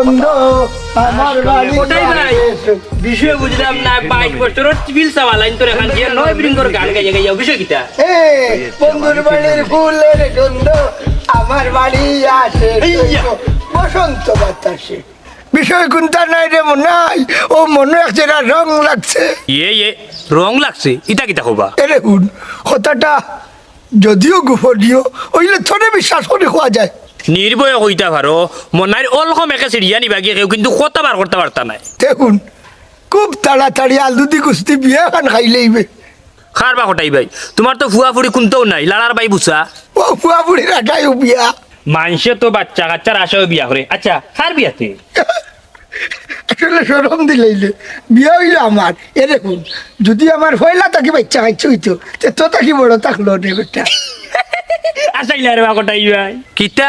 গন্ধ আমার বাড়ি ওটাই ভাই বিষয় বুঝলাম না 22 বছরের চিবিল সাওয়ালাইন তোর এখন যে নয় ব্রিঙ্গর গান গাইয়া গাইয়া বিষয় কিটা এ বন্ধুর বাড়ির ফুলের গন্ধ আমার বাড়ি আসে বসন্ত বাতাসে বিষয় কোনটা নাই রে মনাই ও মনে একটা রং লাগছে এ রং লাগছে ইটা কিটা হবা এরে হুন কথাটা যদিও গোপনীয় ওইলে থরে বিশ্বাস করে খোয়া যায় নির্ভয় হইতা পারো মনার অলকম একে সিরিয়া নিবা গিয়ে কেউ কিন্তু কথা বার করতে পারতা নাই দেখুন খুব তাড়াতাড়ি আলদুদি কুস্তি বিয়ে খান খাইলেইবে খার বা হটাই ভাই তোমার তো ফুয়া ফুড়ি কুনতেও নাই লাড়ার বাই বুঝা ও ফুয়া বুড়ির আটাই বিয়া মানুষে তো বাচ্চা কাচ্চার আশাও বিয়া করে আচ্ছা খার বিয়াতে আসলে সরম দিলেইলে বিয়ে হইলো আমার এ দেখুন যদি আমার হইলা তাকে বাচ্চা খাইছে হইতো তো তাকে বড় থাকলো রে বেটা আসাইলে আর বা হটাই ভাই কিতা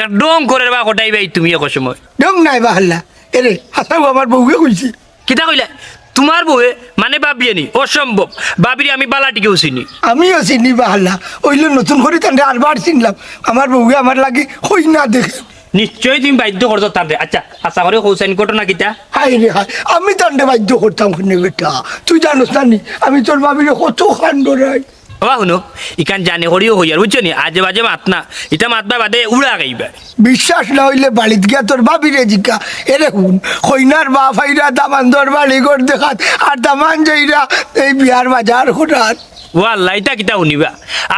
একদম করে বা হটাই ভাই তুমি এক সময় ডং নাই বাহাল্লা এরে হাসাও আমার বউকে কইছি কিতা কইলা তোমার বউয়ে মানে বাবিয়ে নি অসম্ভব বাবিরে আমি বালাটিকেও চিনি আমিও চিনি বাহাল্লা ওইলো নতুন করে তান্ডে আরবার চিনলাম আমার বউকে আমার লাগে হই না দেখে নিশ্চয়ই তুমি বাধ্য করছো তাদের আচ্ছা আশা করে হোসাইন ঘটনা কিতা হাই রে হাই আমি তান্ডে বাধ্য করতাম শুনে বেটা তুই জানোস না নি আমি তোর বাবিরে কত খান্ড রাই বাবা শুনো ইখান জানে করিও হইয়ার বুঝছো নি আজে বাজে মাত না এটা মাতবা বাদে উড়া গাইবা বিশ্বাস না হইলে বাড়িত গিয়া তোর বাবিরে জিকা এরে হুন কইনার বা ফাইরা দামানদর বাড়ি ঘর দেখাত আর দামান যাইরা এই বিহার বাজার হঠাৎ ও আল্লাহ এটা কিতা শুনিবা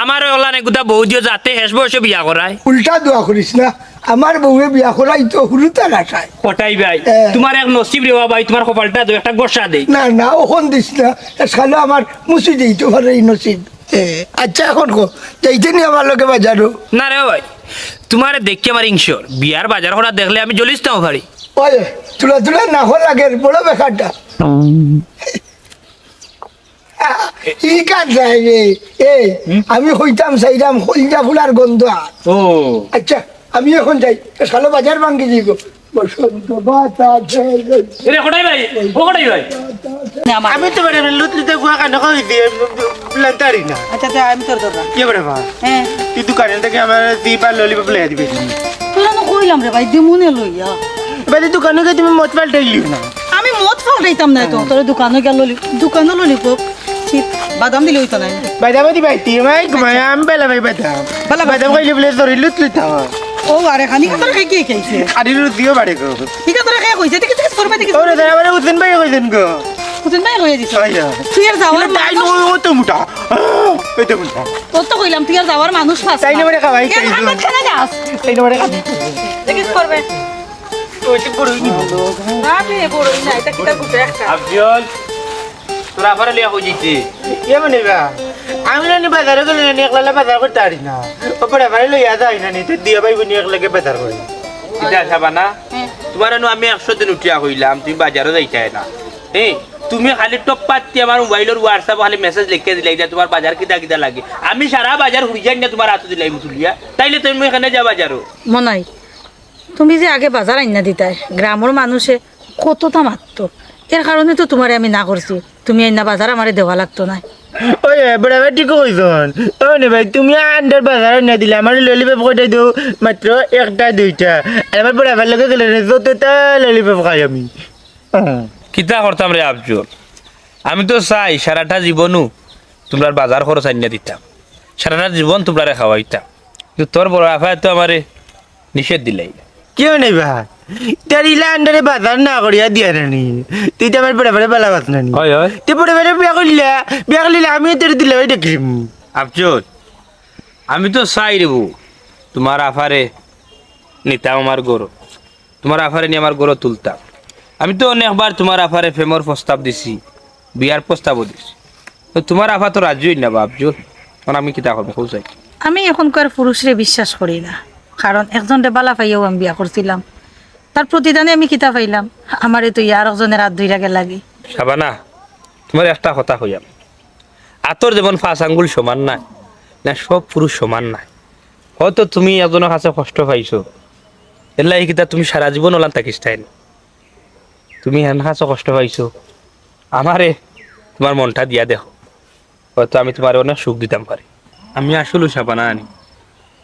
আমার ওলা নেকুতা বউ দিও যাতে শেষ বয়সে বিয়া করায় উল্টা দোয়া করিস না আমার বউয়ে বিয়া করাই তো হুরুতার আশায় কটাই ভাই তোমার এক নসিব রে ভাই তোমার কপালটা দু একটা গোসা দেই না না ওখন দিস না সালো আমার মুসি দিই তো ভালো এই নসিব আচ্ছা এখন কো যাইতে নি আমার লোকে বাজারও না রে ভাই তোমার দেখি আমার ইংশর বিয়ার বাজার করা দেখলে আমি জ্বলিস নাও ভারি ওই তুলা তুলা না হল লাগে বড় বেকারটা ই কাজ যায় রে আমি হইতাম চাইতাম হইতা ফুলার গন্ধ আর ও আচ্ছা আমি এখন যাই সালো বাজার ভাঙ্গি দিই গো বসন্ত বাতাসে রে কটাই ভাই ও কটাই ভাই আমি তো বড় লুতলিতে গুয়া কান কই দিয়ে লন্তারি না আচ্ছা আচ্ছা আমি তোর দরকার কি বড় ভাই হ্যাঁ তুই দোকানে থেকে আমার দিপা ললিপপ লইয়া দিবি তোরা না কইলাম রে ভাই দিমুনে লইয়া বাদে দোকানে গিয়ে তুমি মত পাল্টাইলি না আমি মদ ফাউটাইতাম না তো তোর দোকানে গেল দোকানে ললিপপ চিপ বাদাম দিলে হইতো না বাদাম দি ভাই তুই মাই ঘুমায় আমি বেলা ভাই বাদাম বেলা ভাই। বাদাম কইলে বলে ধরি লুতলিতা ও আরে খানি তোর খাই কি খাইছে আরে দিও বাড়ি গো ঠিক আছে তোরা খাই কইছে ঠিক আছে করবে ঠিক ওরে দাদা মানে উঠেন ভাই কইছেন গো কুতুন ভাই কইয়া দিছ আইয়া তুই আর যাওয়ার তাই নো তো মুটা ওই তো মুটা তোর তো কইলাম তুই আর যাওয়ার মানুষ পাস তাই না মানে খাওয়াই তাই তাই না খানা যাস তাই না মানে ঠিক আছে করবে ওই তো বড়ই নি না তুই বড়ই না এটা কিটা গুটে একটা আফজল তোরা আবার লিয়া হই যাইতে ইয়ে মানে বা আমি না বাজারে গেলে না একলা বাজার করতে পারি না ওপরে বাড়ি লইয়া যাই না নি তো দিয়া ভাই বুনি একলাকে বাজার করি এটা যাবা না তোমার নু আমি 100 দিন উঠিয়া কইলাম তুমি বাজারও যাইতাই না এই তুমি খালি টপ পাতি আমার মোবাইলের হোয়াটসঅ্যাপ খালি মেসেজ লিখে দিলাই যে তোমার বাজার কিটা কিটা লাগে আমি সারা বাজার ঘুরি যাই না তোমার হাতে দিলাই মুসুলিয়া তাইলে তুমি এখানে যা বাজারও মনাই তুমি যে আগে বাজার আইনা দিতাই গ্রামের মানুষে কতটা মারতো এর কারণে তো তোমারে আমি না করছি তুমি আইনা বাজার আমারে দেওয়া লাগতো না ওই বড় ভাই ঠিক কইছন ও নে ভাই তুমি আন্ডার বাজার না দিলে আমার ললিপপ কইটা দিও মাত্র একটা দুইটা আর আমার বড় ভাই লাগে গেলে যতটা ললিপপ খাই আমি কিতা করতাম রে আফজল আমি তো চাই সারাটা জীবনও তোমরা বাজার খরচ আনিয়া দিতাম সারাটা জীবন তোমরা খাওয়াইতাম কিন্তু তোর বড় আফায় তো আমারে নিষেধ দিলাই কেউ নেই ভাই তার ইলা আন্ডারে বাজার না করিয়া দিয়া নানি তুই তো আমার বড় ভাই বেলা বাস নানি হয় হয় তুই বড় ভাই বিয়া করলে আমি তোর দিলে ভাই দেখিম আফজল আমি তো চাই রে বউ তোমার আফারে নিতাম আমার গরু তোমার আফারে নিয়ে আমার গরু তুলতাম আমি তো অনেকবার তোমার আফারে প্রেমর প্রস্তাব দিছি বিয়ার প্রস্তাবও দিছি তো তোমার আফা তো রাজ্যই না আফজল কারণ আমি কিতা করবো চাই আমি এখনকার পুরুষরে বিশ্বাস করি না কারণ একজনরে বালা পাইয়াও আমি বিয়া করছিলাম তার প্রতিদানে আমি কিতা পাইলাম আমারে তো ইয়ার একজনের হাত ধইরা গে লাগে সাবানা তোমার একটা কথা হইয়াম আতর যেমন 5 আঙ্গুল সমান নাই না সব পুরুষ সমান নাই হয়তো তুমি একজনের কাছে কষ্ট পাইছো এলা এই কিতা তুমি সারা জীবন ওলান থাকিস তাই না তুমি হেন কাছে কষ্ট পাইছো আমারে তোমার মনটা দিয়া দেখো হয়তো আমি তোমার অনেক সুখ দিতাম পারি আমি আসলে সাবানা আনি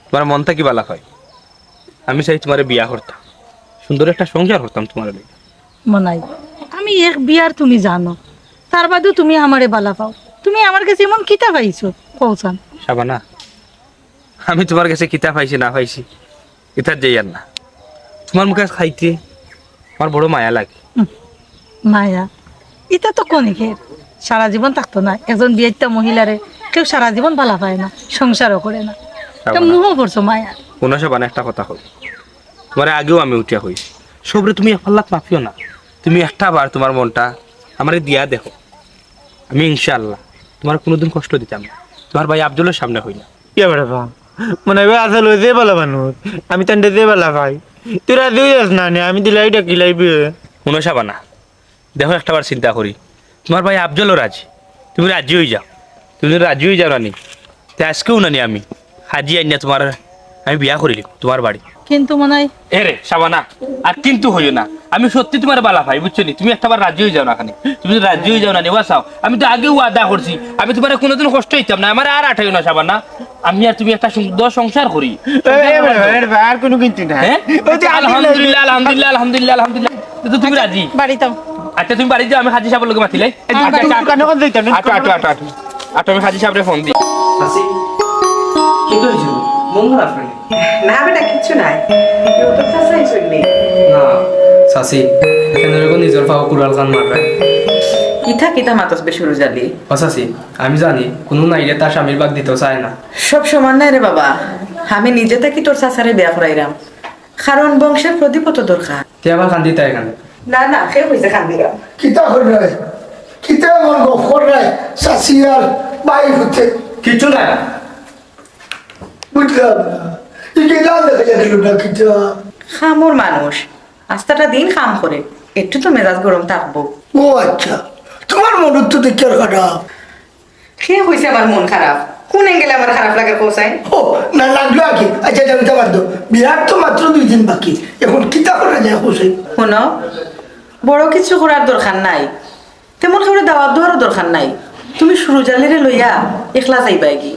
তোমার মনটা কি বালা হয় আমি চাই তোমার বিয়া করতাম সুন্দর একটা সংসার করতাম তোমার লগে। মনাই আমি এক বিয়ার তুমি জানো, তার বাদেও তুমি আমারে বালা পাও। তুমি আমার কাছে এমন কিতা পাইছো কৌসান? শাবানা, আমি তোমার কাছে কিতা পাইছি না পাইছি এটা যাই আর না, তোমার মুখে খাইতে আমার বড় মায়া লাগে। মায়া এটা তো কনিকের সারা জীবন থাকতো না। একজন বিয়েটা মহিলারে কেউ সারা জীবন বালা পায় না, সংসারও করে না। এটা মুহ করছো মায়া। কোনো শাবানা একটা কথা হল, তোমার আগেও আমি উঠিয়া হইছি, সবরে তুমি একলাখ মাফিও না। তুমি একটা বার তোমার মনটা আমারে দিয়া দেখো, আমি ইনশাআল্লাহ তোমার কোনোদিন কষ্ট দিতাম না। তোমার ভাই আফজলের সামনে হই না। ইয়া বেড়া পা মনে হয় আসল যে ভালো মানুষ, আমি তান্ডে যে ভালো ভাই তুই রাজি হয়ে যাস না নে, আমি দিলাই ডাকি লাইবি। কোনো শাবানা, দেখো একটা বার চিন্তা করি, তোমার ভাই আফজলও রাজি, তুমি রাজি হয়ে যাও। তুমি যদি রাজি হয়ে যাও নানি, তা আজকেও নানি আমি হাজি আইনা তোমার আমি বিয়া করিলি তোমার বাড়ি। কিন্তু মনে হয় এরে শাবানা, আর কিন্তু হইও না, আমি সত্যি তোমার বালা ভাই, বুঝছো নি? তুমি একটা বার রাজি হয়ে যাও না খানি, তুমি যদি রাজি হয়ে যাও না নেওয়া চাও, আমি তো আগেও ওয়াদা করছি আমি তোমার কোনোদিন কষ্ট হইতাম না, আমার আর আঠাইও না শাবানা। আমি আর তুমি একটা সুন্দর সংসার করি। আর কোনো কিন্তু না। হ্যাঁ? আলহামদুলিল্লাহ আলহামদুলিল্লাহ আলহামদুলিল্লাহ আলহামদুলিল্লাহ, তো তুমি রাজি? বাড়িতে আচ্ছা তুমি বাড়ি যাও, আমি হাজি সাহেবের লোকে মাতিলাই। আমি হাজি সাহেবের ফোন দিই। মন খারাপ নাকি? না বেটা কিচ্ছু নাই, কেউ তো চাচাই শুনলি। না চাচি, এখানে এরকম নিজের পাও কুড়াল কান মারবে। কিথা কিথা মাতস বেশুরু জালি। ও চাচি, আমি জানি কোনো নাইরে তার স্বামীর বাগ দিতেও চায় না। সব সমান নাই রে বাবা, আমি নিজে থাকি তোর চাচারে বিয়া করাইরাম, কারণ বংশের প্রদীপ তো দরকার। তে আবার কান দিতে এখানে। না না সে হয়েছে খান্দিরাম। কিতা করে নাই, কিতা আমার গপ করে নাই, চাষি আর বাই হচ্ছে কিচ্ছু নাই। বুঝলাম না, ইকে না দেখা গেল না কিতা। খামোর মানুষ আস্তাটা দিন খাম করে, একটু তো মেজাজ গরম থাকবো। ও আচ্ছা, তোমার মনের তো দেখতে আর খারাপ। সে হয়েছে আমার মন খারাপ, কোন এঙ্গেলে আমার খারাপ লাগে কোসাই? ও না লাগলো আগে, আচ্ছা জানতে পারতো বিরাট তো মাত্র 2 দিন বাকি, এখন কিতা করা যায় হোসেন? শোনো, বড় কিছু করার দরকার নাই, তেমন করে দাওয়াত দেওয়ারও দরকার নাই। তুমি সুরুজালিরে লইয়া একলা যাইবা কি?